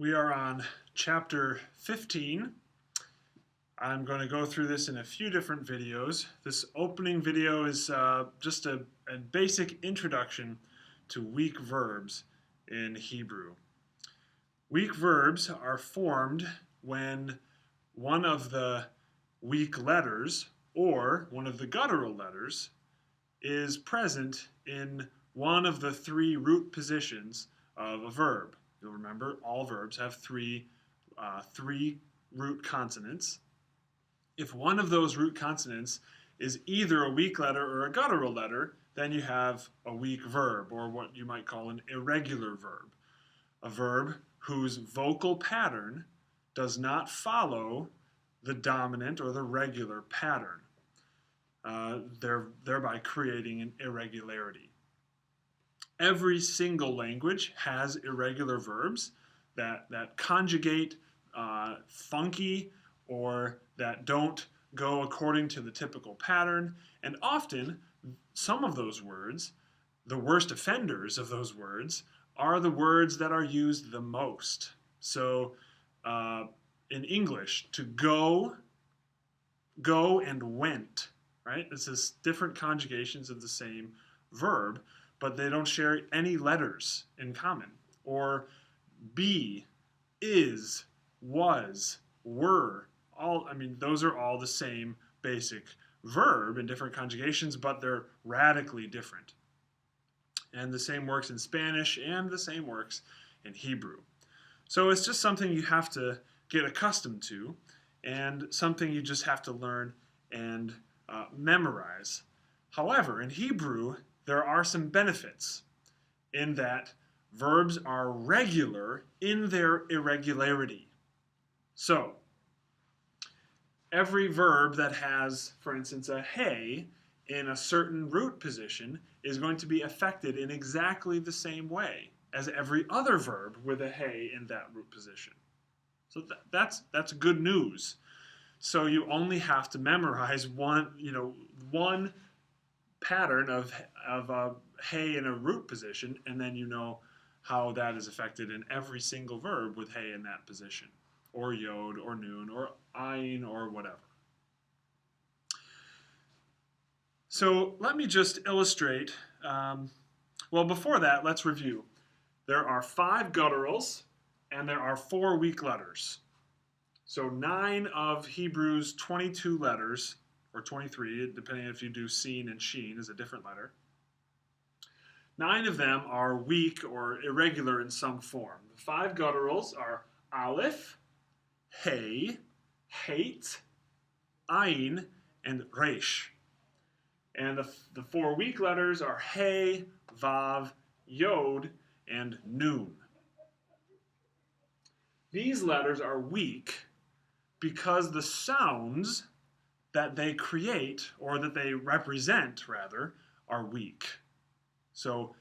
We are on chapter 15. I'm going to go through this in a few different videos. This opening video is just a basic introduction to weak verbs in Hebrew. Weak verbs are formed when one of the weak letters or one of the guttural letters is present in one of the three root positions of a verb. You'll remember all verbs have three root consonants. If one of those root consonants is either a weak letter or a guttural letter, then you have a weak verb, or what you might call an irregular verb. A verb whose vocal pattern does not follow the dominant or the regular pattern, thereby creating an irregularity. Every single language has irregular verbs that conjugate funky or that don't go according to the typical pattern. And often, some of those words, the worst offenders of those words, are the words that are used the most. So in English, to go and went, right? This is different conjugations of the same verb, but they don't share any letters in common. Or be, is, was, were, those are all the same basic verb in different conjugations, but they're radically different. And the same works in Spanish, and the same works in Hebrew. So it's just something you have to get accustomed to, and something you just have to learn and memorize. However, in Hebrew, there are some benefits in that verbs are regular in their irregularity. So, every verb that has, for instance, a hey in a certain root position is going to be affected in exactly the same way as every other verb with a hey in that root position. So that's good news. So you only have to memorize one pattern of a hey in a root position, and then you know how that is affected in every single verb with hey in that position, or yod, or nun, or ayin, or whatever. So let me just illustrate. Well, before that, let's review. There are 5 gutturals, and there are 4 weak letters. So 9 of Hebrew's 22 letters, or 23, depending if you do seen and sheen is a different letter. 9 of them are weak or irregular in some form. The 5 gutturals are aleph, hey, hate, ayin, and resh. And the 4 weak letters are hey, vav, yod, and nun. These letters are weak because the sounds that they create, or that they represent, rather, are weak. So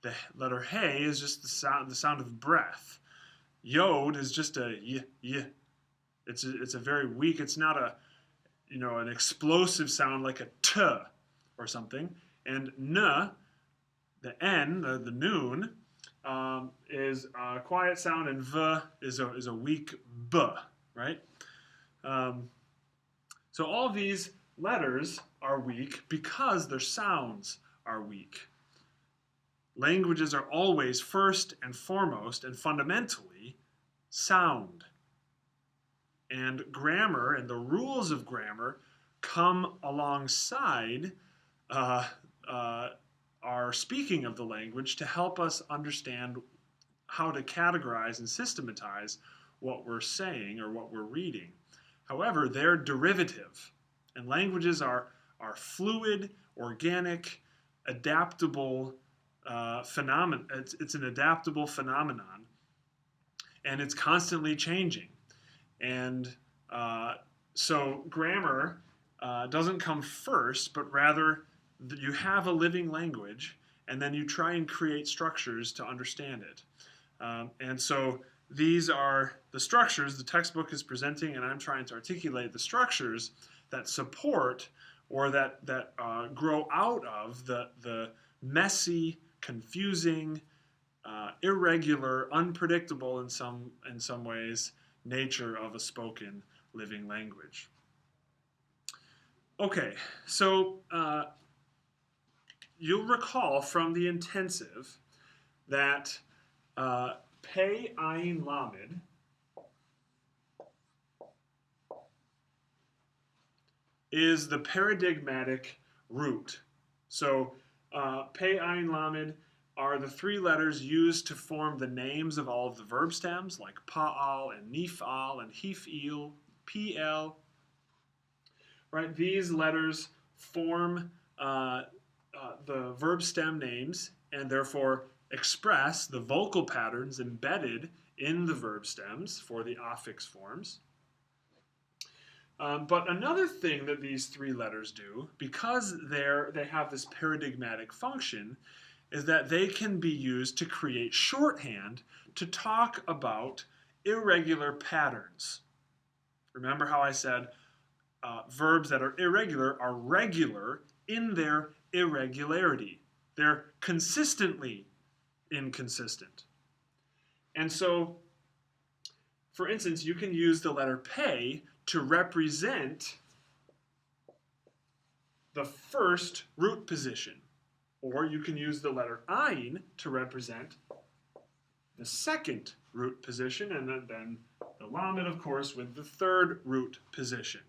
the letter hey is just the sound of breath. Yod is just a y. It's a very weak. It's not an explosive sound like a t or something. And n, the n, the nun, is a quiet sound, and v is a weak b, right? So all of these letters are weak because their sounds are weak. Languages are always first and foremost and fundamentally sound. And grammar and the rules of grammar come alongside our speaking of the language to help us understand how to categorize and systematize what we're saying or what we're reading. However, they're derivative, and languages are fluid, organic, adaptable phenomenon. It's an adaptable phenomenon, and it's constantly changing. And so grammar doesn't come first, but rather you have a living language, and then you try and create structures to understand it. And so these are the structures the textbook is presenting, and I'm trying to articulate the structures that support or that grow out of the messy, confusing, irregular, unpredictable in some ways nature of a spoken living language. Okay, so you'll recall from the intensive that pei ayin lamed is the paradigmatic root. So pei ayin lamed are the three letters used to form the names of all of the verb stems, like pa'al and nif'al and hif'il, pl. Right? These letters form the verb stem names and therefore express the vocal patterns embedded in the verb stems for the affix forms. But another thing that these three letters do, because they have this paradigmatic function, is that they can be used to create shorthand to talk about irregular patterns. Remember how I said verbs that are irregular are regular in their irregularity. They're consistently inconsistent. And so, for instance, you can use the letter pei to represent the first root position. Or you can use the letter ayin to represent the second root position, and then the lamed, of course, with the third root position.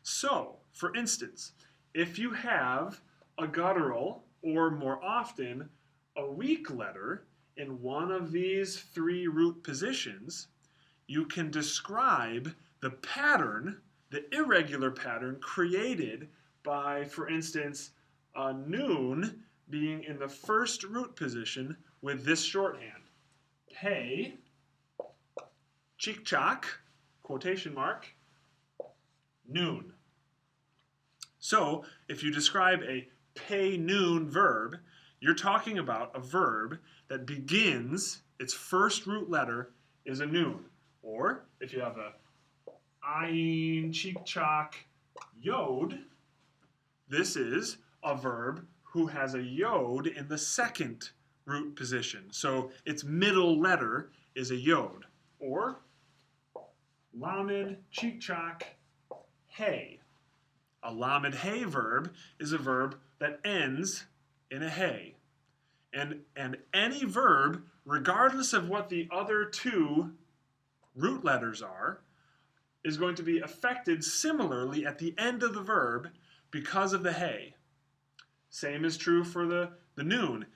So, for instance, if you have a guttural, or more often, a weak letter in one of these three root positions, you can describe the pattern, the irregular pattern created by, for instance, a noon being in the first root position with this shorthand. Pei, chik-chak, quotation mark, noon. So, if you describe a pei noon verb, you're talking about a verb that begins, its first root letter is a noon. Or, if you have a ayin, chik-chak, yod, this is a verb who has a yod in the second root position. So its middle letter is a yod. Or lamed, chik-chak, hey. A lamed hey verb is a verb that ends in a hey. And any verb, regardless of what the other two root letters are, is going to be affected similarly at the end of the verb because of the hey. Same is true for the noon.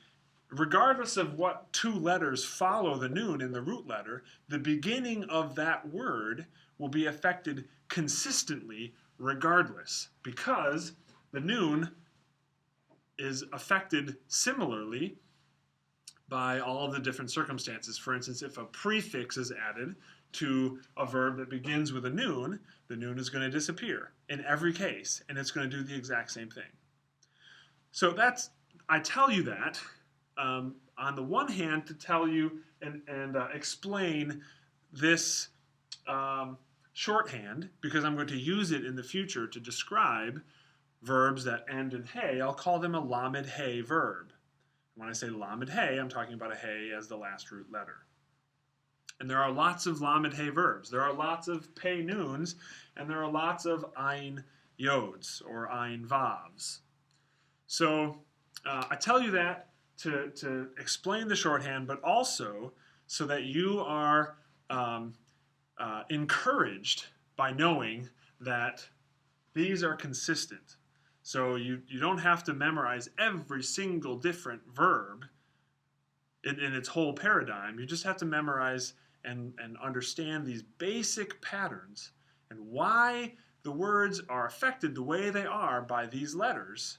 Regardless of what two letters follow the noon in the root letter, the beginning of that word will be affected consistently regardless, because the noon is affected similarly by all of the different circumstances. For instance, if a prefix is added to a verb that begins with a noon, the noon is going to disappear in every case, and it's going to do the exact same thing. So I tell you that on the one hand to tell you and explain this shorthand, because I'm going to use it in the future to describe verbs that end in hey. I'll call them a lamed hey verb. When I say lamed hey, I'm talking about a hey as the last root letter. And there are lots of lamed hey verbs. There are lots of pei noons, and there are lots of ayin yods or ayin vavs. So I tell you that to explain the shorthand, but also so that you are encouraged by knowing that these are consistent. So you don't have to memorize every single different verb in its whole paradigm. You just have to memorize and understand these basic patterns and why the words are affected the way they are by these letters.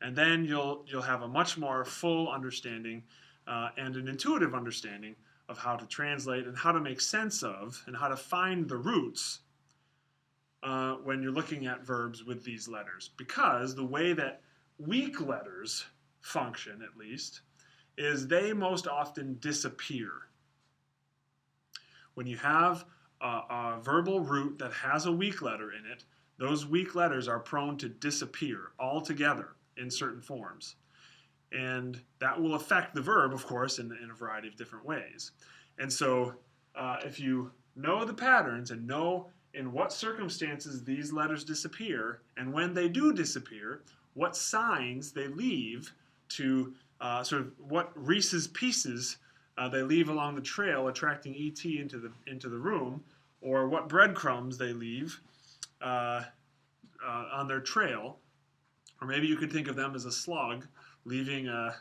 And then you'll have a much more full understanding and an intuitive understanding of how to translate and how to make sense of and how to find the roots when you're looking at verbs with these letters. Because the way that weak letters function, at least, is they most often disappear. When you have a verbal root that has a weak letter in it, those weak letters are prone to disappear altogether in certain forms. and that will affect the verb, of course, in a variety of different ways. And so if you know the patterns and know in what circumstances these letters disappear, and when they do disappear, what signs they leave to sort of what Reese's Pieces they leave along the trail, attracting ET into the room, or what breadcrumbs they leave on their trail, or maybe you could think of them as a slug leaving a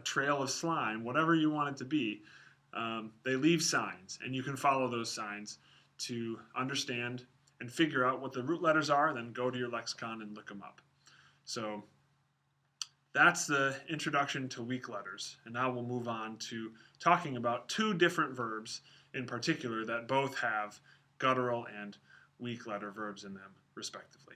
trail of slime, whatever you want it to be. They leave signs, and you can follow those signs to understand and figure out what the root letters are, then go to your lexicon and look them up. So that's the introduction to weak letters. And now we'll move on to talking about two different verbs in particular that both have guttural and weak letter verbs in them, respectively.